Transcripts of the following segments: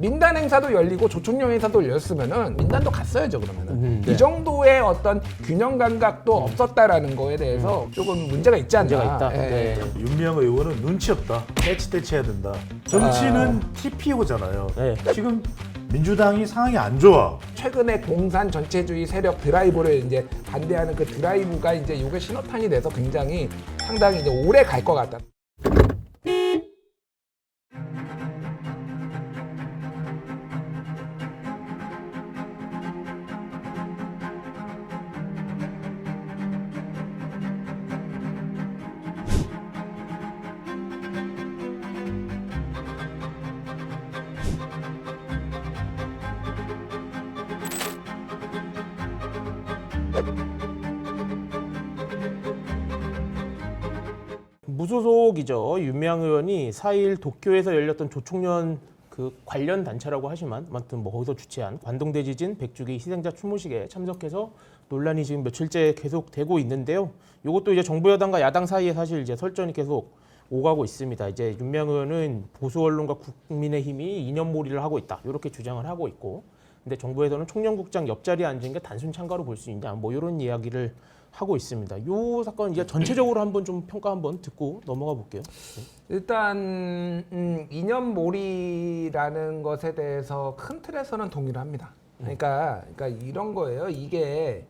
민단 행사도 열리고 조총련 행사도 열렸으면은 민단도 갔어야죠 그러면은. 네. 이 정도의 어떤 균형 감각도 없었다라는 거에 대해서 조금 문제가 있지 않나. 문제가 있다. 예. 네. 윤미향 의원은 눈치 없다. 떼치해야 된다. 정치는 TPO잖아요. 네. 지금 민주당이 상황이 안 좋아. 최근에 공산 전체주의 세력 드라이브를 이제 반대하는 그 드라이브가 이제 이게 신호탄이 돼서 굉장히 상당히 이제 오래 갈 것 같다. 무소속이죠. 윤미향 의원이 4일 도쿄에서 열렸던 조총련 그 관련 단체라고 하지만 아무튼 뭐 거기서 주최한 관동대지진 100주기 희생자 추모식에 참석해서 논란이 지금 며칠째 계속되고 있는데요. 이것도 이제 정부 여당과 야당 사이에 사실 이제 설전이 계속 오가고 있습니다. 이제 윤미향 의원은 보수 언론과 국민의힘이 이념몰이를 하고 있다 이렇게 주장을 하고 있고, 근데 정부에서는 총련국장 옆자리에 앉은 게 단순 참가로 볼 수 있냐 뭐 이런 이야기를 하고 있습니다. 이 사건 이제 전체적으로 한번 좀 평가 한번 듣고 넘어가 볼게요. 일단 이념몰이라는 것에 대해서 큰 틀에서는 동의를 합니다. 그러니까 이런 거예요. 이게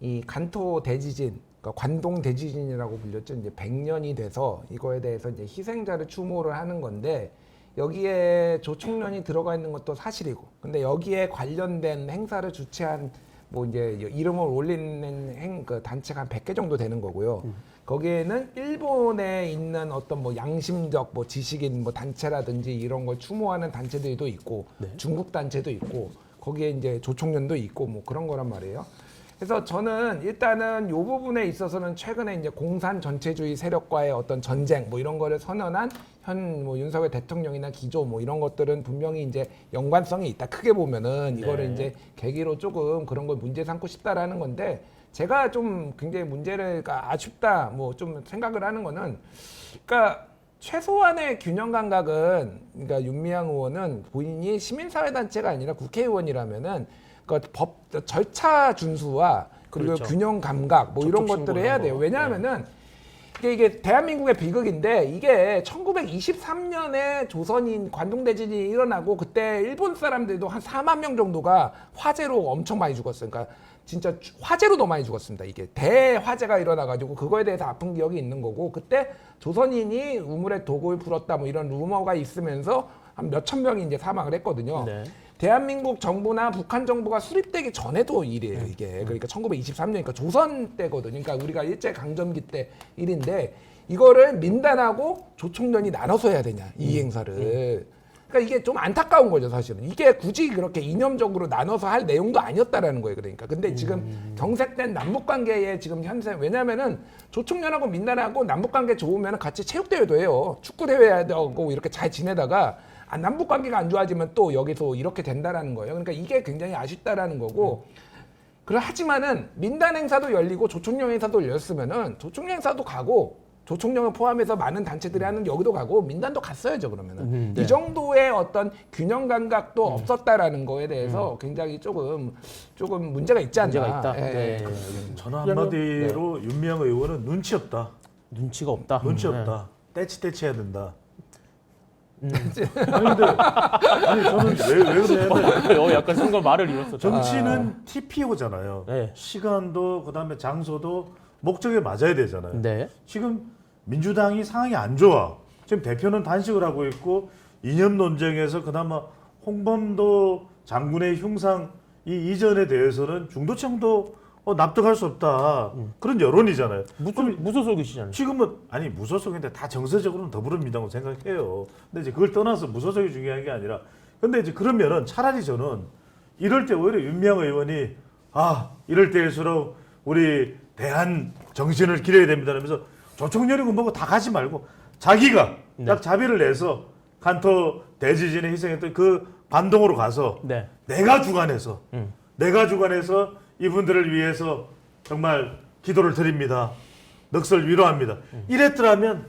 이 간토 대지진, 그러니까 관동 대지진이라고 불렸죠. 이제 100년이 돼서 이거에 대해서 이제 희생자를 추모를 하는 건데 여기에 조총련이 들어가 있는 것도 사실이고, 근데 여기에 관련된 행사를 주최한 뭐 이제 이름을 올리는 그 단체가 한 100개 정도 되는 거고요. 거기에는 일본에 있는 어떤 뭐 양심적 뭐 지식인 뭐 단체라든지 이런 걸 추모하는 단체들도 있고, 네. 중국 단체도 있고, 거기에 이제 조총련도 있고 뭐 그런 거란 말이에요. 그래서 저는 일단은 이 부분에 있어서는 최근에 이제 공산 전체주의 세력과의 어떤 전쟁 뭐 이런 거를 선언한 현 뭐 윤석열 대통령이나 기조 뭐 이런 것들은 분명히 이제 연관성이 있다. 크게 보면은 이거를 네. 이제 계기로 조금 그런 걸 문제 삼고 싶다라는 건데, 제가 좀 굉장히 문제를 아쉽다 뭐 좀 생각을 하는 거는, 그러니까 최소한의 균형 감각은, 그러니까 윤미향 의원은 본인이 시민사회단체가 아니라 국회의원이라면은 그 법 절차 준수와 그리고 그렇죠. 균형 감각 뭐 이런 접촉 것들을 해야 신고 돼요. 이런 거. 왜냐하면은 이게 대한민국의 비극인데, 이게 1923년에 조선인 관동대지진이 일어나고 그때 일본 사람들도 한 4만 명 정도가 화재로 엄청 많이 죽었어요. 그러니까 진짜 화재로 너무 많이 죽었습니다. 이게 대화재가 일어나가지고 그거에 대해서 아픈 기억이 있는 거고, 그때 조선인이 우물에 독을 풀었다 뭐 이런 루머가 있으면서 한 몇천 명이 이제 사망을 했거든요. 네. 대한민국 정부나 북한 정부가 수립되기 전에도 일이에요, 이게. 그러니까 1923년이니까 조선 때거든요. 그러니까 우리가 일제 강점기 때 일인데, 이거를 민단하고 조총련이 나눠서 해야 되냐, 이 행사를. 그러니까 이게 좀 안타까운 거죠, 사실은. 이게 굳이 그렇게 이념적으로 나눠서 할 내용도 아니었다라는 거예요, 그러니까. 근데 지금 경색된 남북 관계에 지금 현재, 왜냐면은 조총련하고 민단하고 남북 관계 좋으면 같이 체육대회도 해요. 축구대회 하고 이렇게 잘 지내다가 남북 관계가 안 좋아지면 또 여기서 이렇게 된다라는 거예요. 그러니까 이게 굉장히 아쉽다라는 거고. 하지만은 민단 행사도 열리고 조총련 행사도 열렸으면은 조총련 행사도 가고, 조총련을 포함해서 많은 단체들이 하는 여기도 가고 민단도 갔어야죠 그러면은. 네. 이 정도의 어떤 균형 감각도 없었다라는 거에 대해서 굉장히 조금 문제가 있지 않나. 문제가 있다. 예. 네. 저는 한마디로 윤미향 의원은 눈치 없다. 눈치가 없다. 눈치 네. 없다. 떼치해야 된다. 아니 근데 저는 왜 그러냐면 약간 순간 말을 잃었어. 정치는 TPO잖아요. 네. 시간도 그다음에 장소도 목적에 맞아야 되잖아요. 네. 지금 민주당이 상황이 안 좋아. 지금 대표는 단식을 하고 있고, 이념 논쟁에서 그나마 홍범도 장군의 흉상 이 이전에 대해서는 중도층도 납득할 수 없다. 그런 여론이잖아요. 무소속이시잖아요. 지금은 아니 무소속인데 다 정서적으로는 더불어민주당으로 생각해요. 근데 이제 그걸 떠나서 무소속이 중요한 게 아니라, 근데 이제 그러면은 차라리 저는 이럴 때 오히려 윤미향 의원이 이럴 때일수록 우리 대한 정신을 기려야 됩니다 하면서 조총련이고 뭐고 다 가지 말고 자기가 딱 자비를 내서 간토 대지진에 희생했던 그 관동으로 가서 네. 내가 주관해서 이분들을 위해서 정말 기도를 드립니다. 넋을 위로합니다. 이랬더라면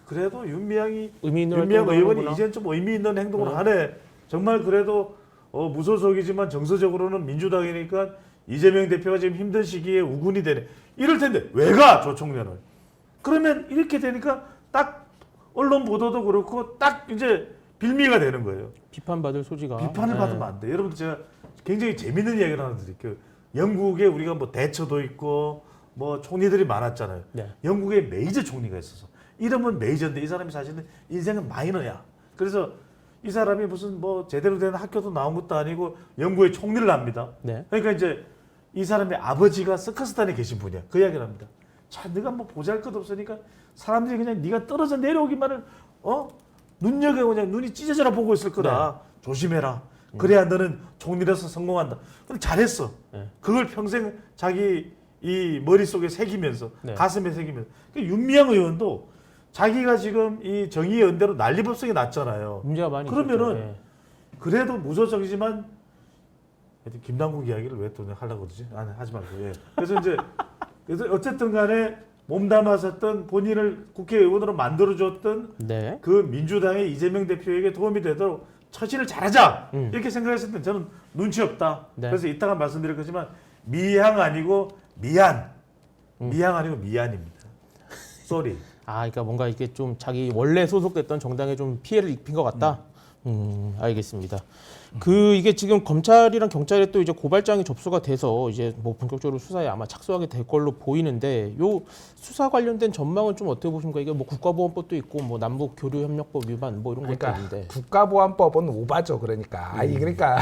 그래도 윤미향 의미 있는 의원이 활동을 하는구나. 이제는 좀 의미 있는 행동을 하네. 정말 그래도 무소속이지만 정서적으로는 민주당이니까 이재명 대표가 지금 힘든 시기에 우군이 되네. 이럴 텐데 왜 가 조총련을? 그러면 이렇게 되니까 딱 언론 보도도 그렇고 딱 이제 빌미가 되는 거예요. 비판받을 소지가. 비판을 받으면 안 돼. 여러분 제가 굉장히 재밌는 이야기를 하나 드릴게요. 영국에 우리가 뭐 대처도 있고 뭐 총리들이 많았잖아요. 네. 영국에 메이저 총리가 있어서 이름은 메이저인데 이 사람이 사실은 인생은 마이너야. 그래서 이 사람이 무슨 뭐 제대로 된 학교도 나온 것도 아니고 영국의 총리를 합니다. 네. 그러니까 이제 이 사람의 아버지가 서커스단에 계신 분이야. 그 이야기를 합니다. 자, 네가 뭐 보잘것없으니까 사람들이 그냥 네가 떨어져 내려오기만을 눈여겨 그냥 눈이 찢어져라 보고 있을 거다. 조심해라. 그래야 너는 총리로서 성공한다. 근데 잘했어. 네. 그걸 평생 자기 이 머릿속에 새기면서 네. 가슴에 새기면서. 그러니까 윤미향 의원도 자기가 지금 이 정의연대로 난리법석이 났잖아요. 문제가 많이 그러면은 있었죠. 예. 그래도 무소속이지만 하여튼 김남국 이야기를 왜 또 하려고 그러지? 아니 하지 말고. 예. 그래서 어쨌든 간에 몸담았었던 본인을 국회의원으로 만들어줬던 네. 그 민주당의 이재명 대표에게 도움이 되도록 처신을 잘하자 이렇게 생각했을 때 저는 눈치 없다. 네. 그래서 이따가 말씀드릴 거지만 미향 아니고 미안. 미향 아니고 미안입니다. 쏘리. 그러니까 뭔가 이게 좀 자기 원래 소속됐던 정당에 좀 피해를 입힌 것 같다. 알겠습니다. 이게 지금 검찰이랑 경찰에 또 이제 고발장이 접수가 돼서 이제 뭐 본격적으로 수사에 아마 착수하게 될 걸로 보이는데 요 수사 관련된 전망은 좀 어떻게 보십니까? 이게 뭐 국가보안법도 있고 뭐 남북 교류 협력법 위반 뭐 이런 것도 그러니까 있는데. 국가보안법은 오바죠. 그러니까 그러니까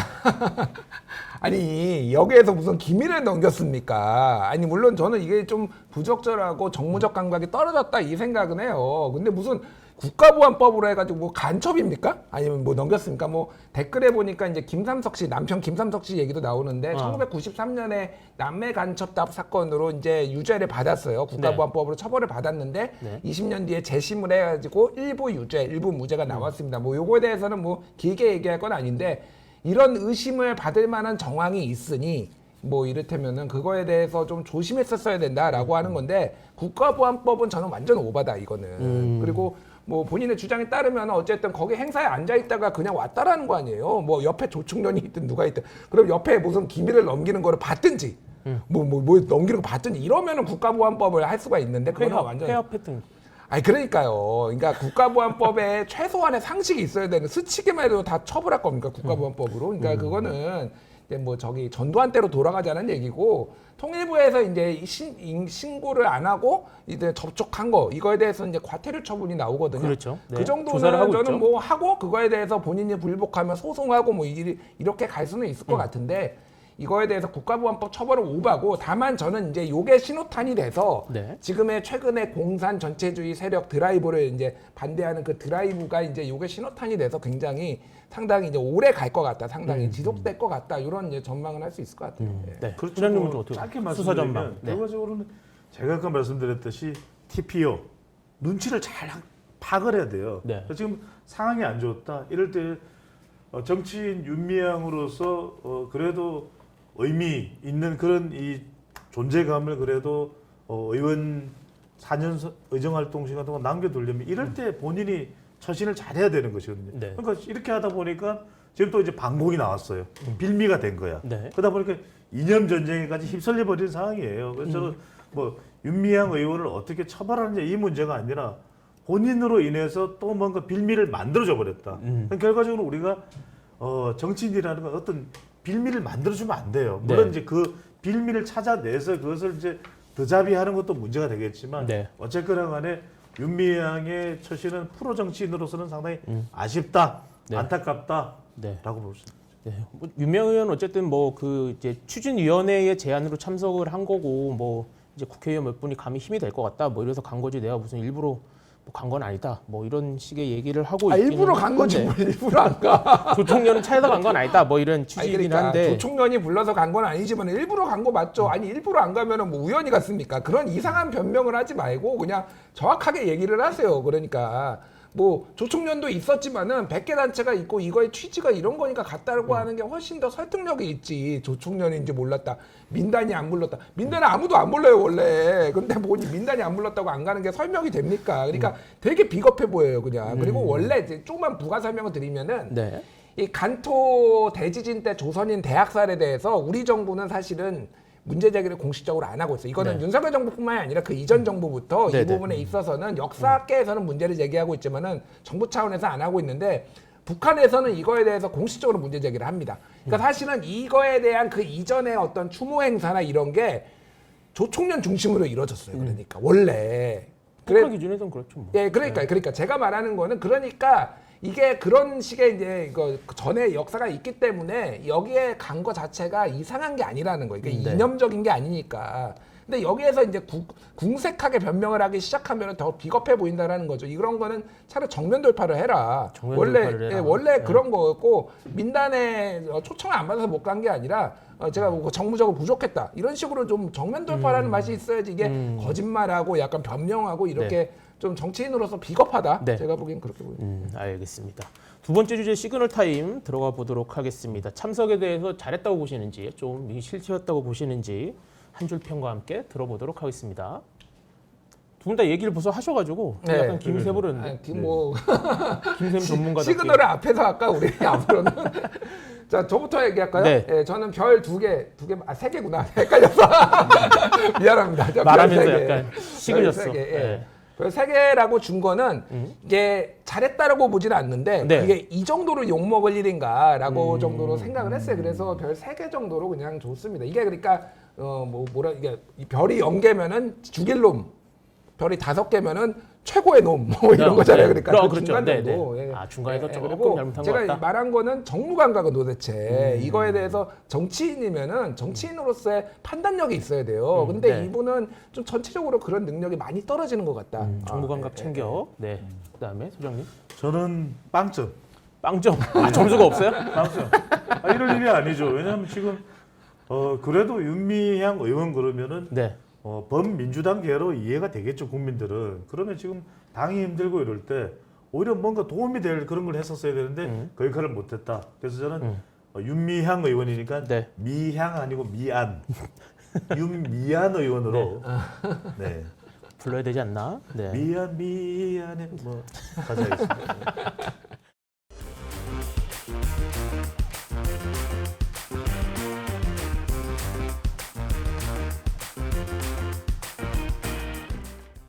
아니 여기에서 무슨 기밀을 넘겼습니까? 아니 물론 저는 이게 좀 부적절하고 정무적 감각이 떨어졌다 이 생각은 해요. 근데 무슨 국가보안법으로 해가지고 뭐 간첩입니까? 아니면 뭐 넘겼습니까? 뭐 댓글에 보니까 이제 김삼석 씨 남편 김삼석 씨 얘기도 나오는데 1993년에 남매 간첩답 사건으로 이제 유죄를 받았어요. 국가보안법으로 처벌을 받았는데 네. 20년 뒤에 재심을 해가지고 일부 유죄, 일부 무죄가 나왔습니다. 뭐 요거에 대해서는 뭐 길게 얘기할 건 아닌데 이런 의심을 받을 만한 정황이 있으니 뭐 이를테면은 그거에 대해서 좀 조심했었어야 된다라고 하는 건데 국가보안법은 저는 완전 오바다 이거는. 그리고 뭐 본인의 주장에 따르면 어쨌든 거기 행사에 앉아 있다가 그냥 왔다라는 거 아니에요. 뭐 옆에 조충련이 있든 누가 있든 그럼 옆에 무슨 기밀을 넘기는 거를 봤든지 뭐 넘기는 거 봤든지 이러면은 국가보안법을 할 수가 있는데 그거는 완전 폐업했던. 아니 그러니까요. 그러니까 국가보안법에 최소한의 상식이 있어야 되는 스치기만 해도 다 처벌할 겁니까 국가보안법으로? 그러니까 그거는 이제 뭐 저기 전두환 때로 돌아가자는 얘기고 통일부에서 이제 신고를 안 하고 이제 접촉한 거 이거에 대해서 이제 과태료 처분이 나오거든요. 그렇죠. 네. 그 조사를 하고 정도는 저는 있죠. 뭐 하고 그거에 대해서 본인이 불복하면 소송하고 뭐 이렇게 갈 수는 있을 것 같은데. 이거에 대해서 국가보안법 처벌은 오바고 다만 저는 이제 요게 신호탄이 돼서 네. 지금의 최근에 공산 전체주의 세력 드라이브를 이제 반대하는 그 드라이브가 이제 요게 신호탄이 돼서 굉장히 상당히 이제 오래 갈 것 같다, 상당히 지속될 것 같다 이런 이제 전망을 할 수 있을 것 같아요. 예. 네. 그렇죠. 부장님은 좀 어떻게 짧게 보세요? 수사 전망. 말씀드리면 네. 결과적으로는 제가 아까 말씀드렸듯이 TPO 눈치를 잘 파악을 해야 돼요. 네. 지금 상황이 안 좋다. 이럴 때 정치인 윤미향으로서 그래도 의미 있는 그런 이 존재감을 그래도 의원 4년 의정활동 시간 동안 남겨두려면 이럴 때 본인이 처신을 잘해야 되는 것이거든요. 네. 그러니까 이렇게 하다 보니까 지금 또 이제 방공이 나왔어요. 빌미가 된 거야. 네. 그러다 보니까 이념 전쟁에까지 휩쓸려 버린 상황이에요. 그래서 저는 뭐 윤미향 의원을 어떻게 처벌하느냐 이 문제가 아니라 본인으로 인해서 또 뭔가 빌미를 만들어줘 버렸다. 결과적으로 우리가 정치인이라는 건 어떤 빌미를 만들어주면 안 돼요. 물론 네. 이제 그 빌미를 찾아내서 그것을 이제 더잡이하는 것도 문제가 되겠지만 네. 어쨌거나 간에 윤미향의 처신은 프로 정치인으로서는 상당히 아쉽다, 네. 안타깝다라고 네. 볼 수 있습니다. 네. 뭐 윤명 의원 어쨌든 뭐 그 이제 추진위원회의 제안으로 참석을 한 거고 뭐 이제 국회의원 몇 분이 감히 힘이 될 것 같다 뭐 이래서 간 거지 내가 무슨 일부러 간 건 아니다 뭐 이런 식의 얘기를 하고 있기는 일부러 간 거지 한데 뭐 일부러 안 가. 조총련은 차에서 간 건 아니다 뭐 이런 취지이긴 그러니까 한데 조총련이 불러서 간 건 아니지만 일부러 간 거 맞죠? 아니 일부러 안 가면은 뭐 우연히 갔습니까? 그런 이상한 변명을 하지 말고 그냥 정확하게 얘기를 하세요. 그러니까 뭐 조총련도 있었지만은 100개 단체가 있고 이거의 취지가 이런 거니까 갔다고 하는 게 훨씬 더 설득력이 있지. 조총련인지 몰랐다. 민단이 안 불렀다. 민단은 아무도 안 불러요 원래. 근데 뭐니 민단이 안 불렀다고 안 가는 게 설명이 됩니까? 그러니까 되게 비겁해 보여요 그냥. 그리고 원래 이제 조금만 부가 설명을 드리면은 네. 이 간토 대지진 때 조선인 대학살에 대해서 우리 정부는 사실은 문제 제기를 공식적으로 안 하고 있어요. 이거는 네. 윤석열 정부뿐만이 아니라 그 이전 정부부터 네, 이 네. 부분에 있어서는 역사계에서는 문제를 제기하고 있지만은 정부 차원에서 안 하고 있는데 북한에서는 이거에 대해서 공식적으로 문제 제기를 합니다. 그러니까 사실은 이거에 대한 그 이전의 어떤 추모 행사나 이런 게 조총련 중심으로 이루어졌어요. 그러니까 원래 북한 기준에서는 그렇죠. 뭐. 예, 그러니까 제가 말하는 거는 그러니까 이게 그런 식의 이제 이거 전에 역사가 있기 때문에 여기에 간 거 자체가 이상한 게 아니라는 거예요. 그러니까 네. 이념적인 게 아니니까. 근데 여기에서 이제 궁색하게 변명을 하기 시작하면 더 비겁해 보인다라는 거죠. 이런 거는 차라리 정면 돌파를 해라. 정면 원래 돌파를 해라. 원래 네. 그런 거였고 민단에 초청을 안 받아서 못 간 게 아니라 제가 뭐 정무적으로 부족했다 이런 식으로 좀 정면 돌파라는 맛이 있어야지 이게 거짓말하고 약간 변명하고 이렇게 좀 정치인으로서 비겁하다. 네. 제가 보기엔 그렇게 보입니다. 알겠습니다. 두 번째 주제 시그널 타임 들어가 보도록 하겠습니다. 참석에 대해서 잘했다고 보시는지 좀 실패였다고 보시는지 한 줄 평과 함께 들어보도록 하겠습니다. 두 분 다 얘기를 벌써 하셔가지고 네. 약간 김새 부르는데 뭐 김샘 전문가답게 시그널을 앞에서 할까 우리 앞으로는 자 저부터 얘기할까요? 네. 예, 저는 별 두 개, 세 개구나 헷갈렸어. 미안합니다. 별 말하면서 세 개. 약간 별 식으셨어. 세 개, 예. 네. 별 세 개라고 준 거는 이게 잘했다라고 보지는 않는데 네. 그게 이 정도로 욕 먹을 일인가라고 정도로 생각을 했어요. 그래서 별 세 개 정도로 그냥 좋습니다. 이게 그러니까 이게 이 별이 0개면은 죽일 놈, 별이 5개면은 최고의 놈, 뭐 이런 거잖아요. 그러니까 그 그렇죠. 중간 네, 정도. 네. 예. 아, 중간에서 조금 그리고 잘못한 것 제가 같다. 말한 거는 정무 감각은 도대체 이거에 대해서 정치인이면은 정치인으로서의 판단력이 있어야 돼요. 근데 네. 이분은 좀 전체적으로 그런 능력이 많이 떨어지는 것 같다. 정무 감각 예, 챙겨. 네. 그다음에 소장님 저는 빵점. 빵점. 아, 점수가 없어요? 빵점. 이럴 일이 아니죠. 왜냐하면 지금 그래도 윤미향 의원 그러면은 네. 범민주당계로 이해가 되겠죠, 국민들은. 그러면 지금 당이 힘들고 이럴 때 오히려 뭔가 도움이 될 그런 걸 했었어야 되는데 그 역할을 못했다. 그래서 저는 윤미향 의원이니까 네. 미향 아니고 미안. 윤미안 의원으로. 네. 불러야 되지 않나? 네. 미안해. 뭐 가사겠습니다.